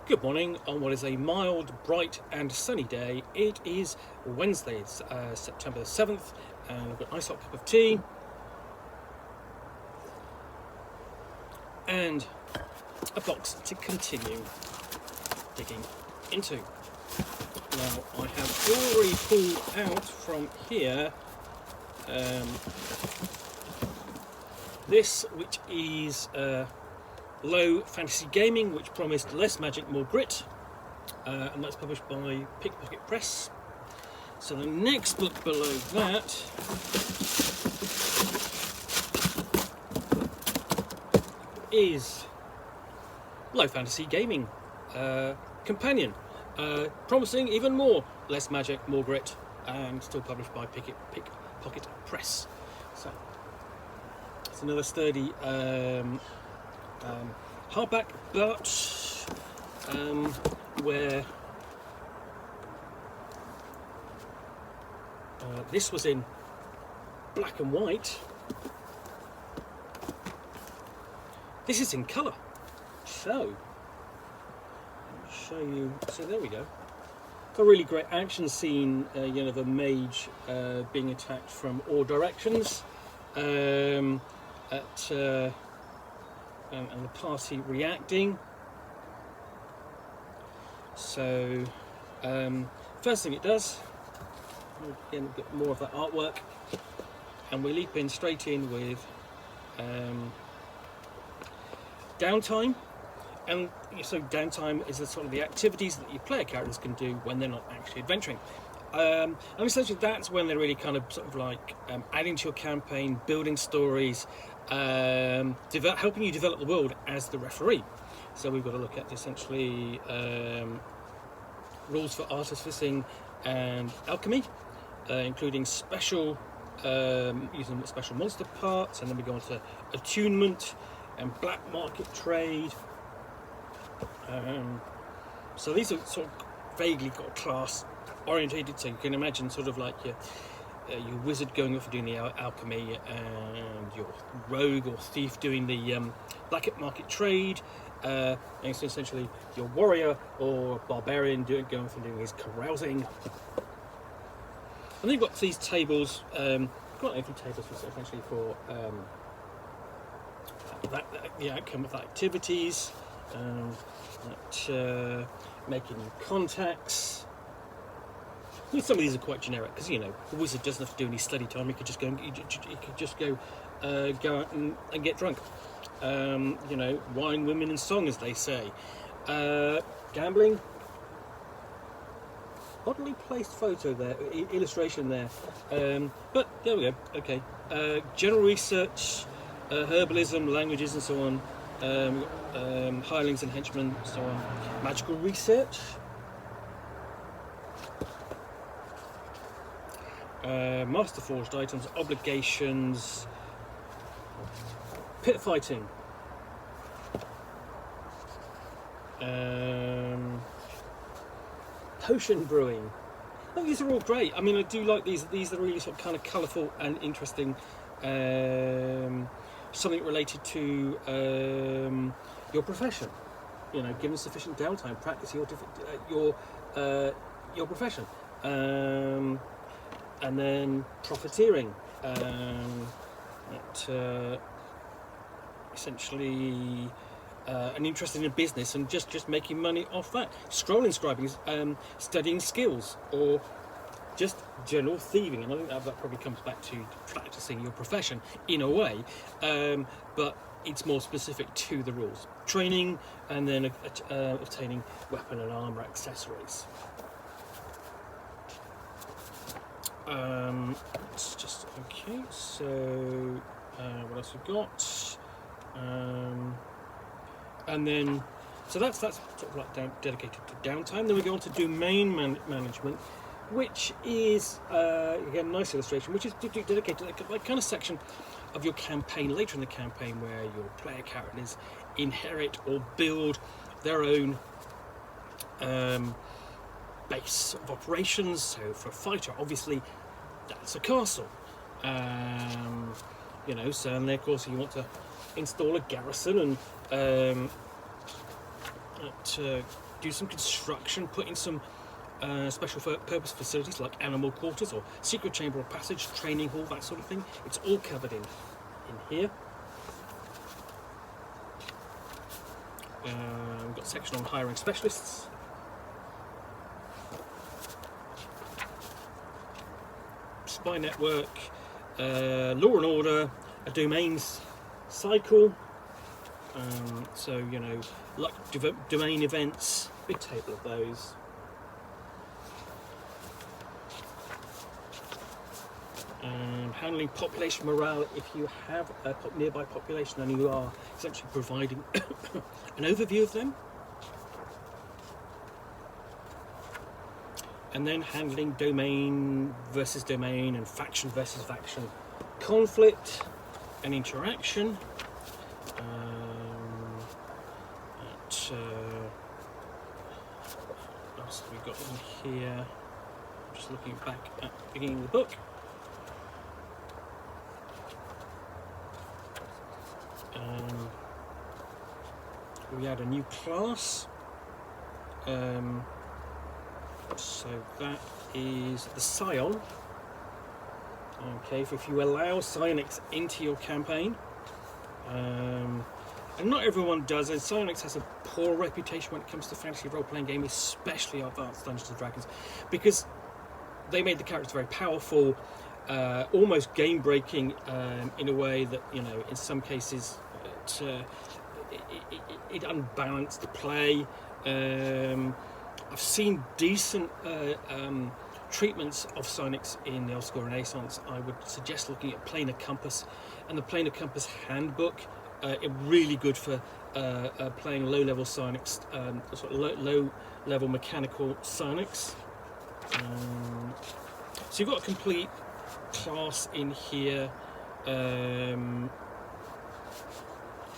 Good morning on what is a mild, bright and sunny day. It is Wednesday, it's September the 7th, and I've got a nice hot cup of tea and a box to continue digging into. Now, I have already pulled out from here this, which is Low Fantasy Gaming, which promised less magic, more grit, and that's published by Pickpocket Press. So the next book below that is Low Fantasy Gaming Companion, promising even more less magic, more grit, and still published by Pickpocket Press. So it's another sturdy hardback, but where this was in black and white, this is in colour. So I'll show you. So there we go. A really great action scene, of a mage being attacked from all directions, and the party reacting. So first thing it does, again, a bit more of that artwork, and we leap in straight in with downtime. And so downtime is the sort of the activities that your player characters can do when they're not actually adventuring. And essentially that's when they're really kind of sort of like adding to your campaign, building stories, helping you develop the world as the referee. So we've got to look at essentially rules for artificing and alchemy, including special using special monster parts, and then we go on to attunement and black market trade. So these are sort of vaguely got class orientated, so you can imagine sort of like your wizard going off and doing the alchemy, and your rogue or thief doing the black market trade, and so essentially your warrior or barbarian going off and doing his carousing. And then you've got these tables, quite a few tables essentially for the outcome of the activities, making new contacts. I mean, some of these are quite generic because the wizard doesn't have to do any study time. He could just go go out and get drunk. Wine, women, and song, as they say. Gambling. Oddly placed photo there, illustration there. But there we go. Okay. General research, herbalism, languages, and so on. Hirelings and henchmen, so on. Magical research. Master forged items, obligations, pit fighting, potion brewing. I think these are all great. I mean, I do like these. These are really sort of kind of colourful and interesting. Something related to your profession. Given sufficient downtime, practice your profession. And then profiteering, essentially an interest in a business and just making money off that. Scroll inscribing, studying skills, or just general thieving. And I think that probably comes back to practicing your profession in a way, but it's more specific to the rules. Training, and then obtaining weapon and armour accessories. It's just okay. So what else we've got? And then so that's sort of like dedicated to downtime. Then we go on to domain management, which is again, nice illustration, which is dedicated to like kind of section of your campaign later in the campaign where your player characters inherit or build their own base of operations. So for a fighter, obviously, that's a castle. So and then of course you want to install a garrison and do some construction, put in some special purpose facilities like animal quarters or secret chamber or passage, training hall, that sort of thing. It's all covered in here. We've got a section on hiring specialists. Spy network, law and order, a domains cycle. So, you know, like domain events, big table of those. Handling population morale if you have a nearby population and you are essentially providing an overview of them. And then handling domain versus domain and faction versus faction conflict and interaction. What else have we got in here? Just looking back at the beginning of the book. We add a new class. So that is the Scion. Okay, if you allow psionics into your campaign, and not everyone does, and psionics has a poor reputation when it comes to fantasy role-playing games, especially Advanced Dungeons and Dragons, because they made the characters very powerful, almost game-breaking in a way that, you know, in some cases it unbalanced the play. I've seen decent treatments of psionics in the Old School Renaissance. I would suggest looking at Planar Compass and the Planar Compass Handbook. Really good for playing low-level psionics, sort of low-level mechanical psionics. So you've got a complete class in here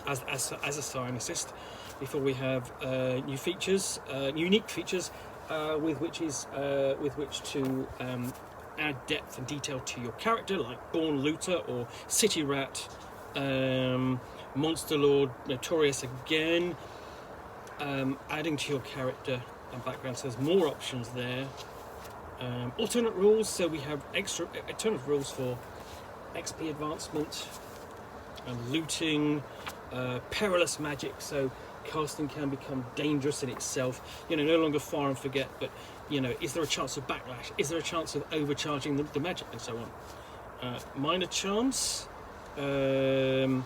as a psionicist. Before we have new features, unique features with which to add depth and detail to your character, like Born Looter or City Rat, Monster Lord, Notorious again, adding to your character and background. So there's more options there. Alternate rules, so we have alternate rules for XP advancement and looting, perilous magic, so casting can become dangerous in itself, you know, no longer fire and forget, but, you know, is there a chance of backlash, is there a chance of overcharging the magic, and so on. Minor charms, so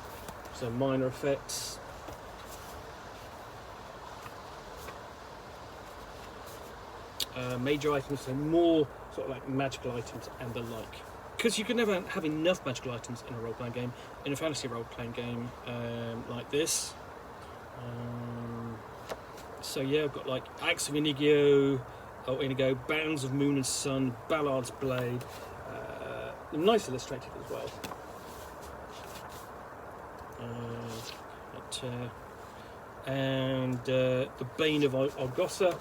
minor effects, major items, so more sort of like magical items and the like, because you can never have enough magical items in a role-playing game, in a fantasy role-playing game like this. So yeah, I've got like Axe of Inigo, Bounds of Moon and Sun, Ballard's Blade, nice illustrated as well. The Bane of Argossa,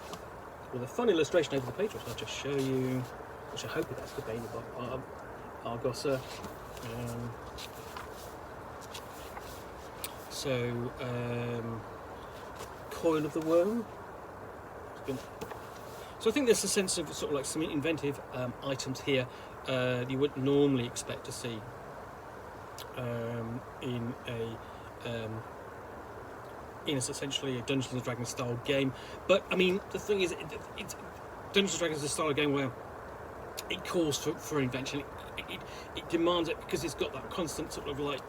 with a fun illustration over the page, which I'll just show you, which I hope that's the Bane of Argossa. Coil of the Worm. So I think there's a sense of sort of like some inventive items here you wouldn't normally expect to see in essentially a Dungeons and Dragons style game. But I mean, the thing is, it's Dungeons and Dragons is a style of game where it calls for invention. It demands it because it's got that constant sort of like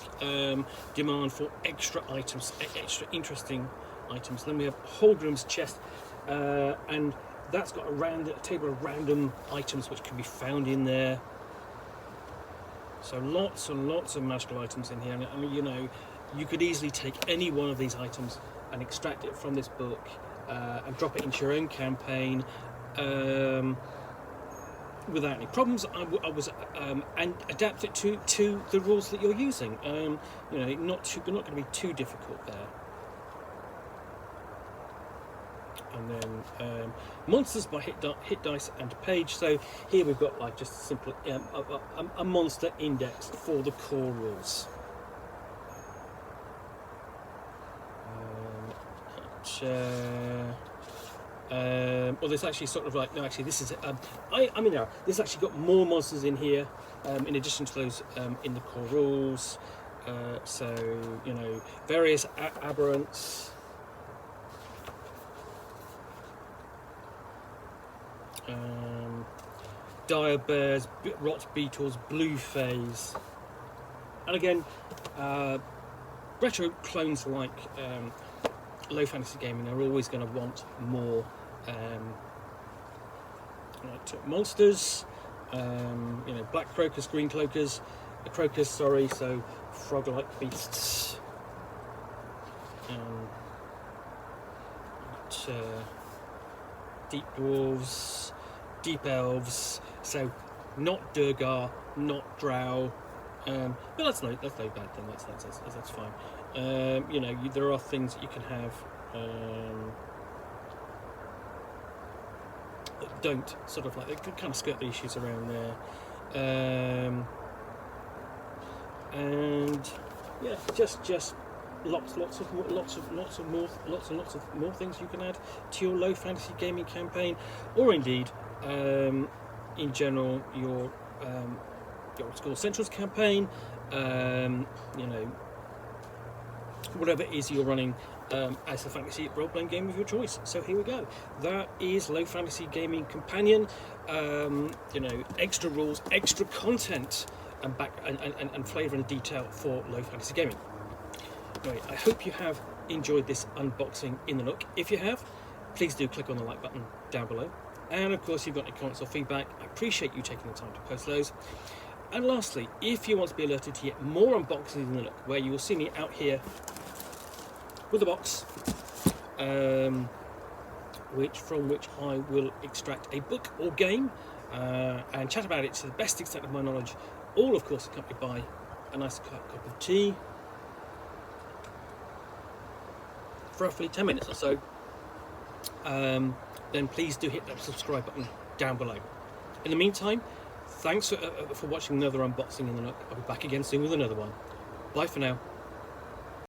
demand for extra items, extra interesting items. Then we have Holgrim's chest, and that's got a table of random items which can be found in there. So lots and lots of magical items in here. And I mean, you know, you could easily take any one of these items and extract it from this book and drop it into your own campaign without any problems. And adapt it to the rules that you're using. You know, not going to be too difficult there. And then monsters by hit dice and page. So here we've got like just a simple a monster index for the core rules. Or there's actually sort of like, no, actually this is I mean, no, there's actually got more monsters in here in addition to those in the core rules. So you know, various aberrants. Dire bears, rot beetles, blue phase, and again, retro clones like low fantasy gaming are always going to want more monsters. You know, black crocus, green crocus, so frog-like beasts. Deep dwarves, deep elves. So not Durgar, not Drow. But that's no bad thing. That's fine. You know, there are things that you can have that don't sort of like, they can kind of skirt the issues around there. And yeah, just lots of more things you can add to your low fantasy gaming campaign, or indeed in general your what's called Centrals campaign. You know, whatever it is you're running as a fantasy role-playing game of your choice. So here we go. That is Low Fantasy Gaming Companion. You know, extra rules, extra content, and flavour and detail for low fantasy gaming. Anyway, I hope you have enjoyed this unboxing in the Nook. If you have, please do click on the like button down below. And of course, if you've got any comments or feedback, I appreciate you taking the time to post those. And lastly, if you want to be alerted to yet more unboxings in the Nook, where you will see me out here with a box, from which I will extract a book or game and chat about it to the best extent of my knowledge, all of course accompanied by a nice cup of tea for roughly 10 minutes or so, then please do hit that subscribe button down below. In the meantime, thanks for watching another unboxing in the Nook. I'll be back again soon with another one. Bye for now.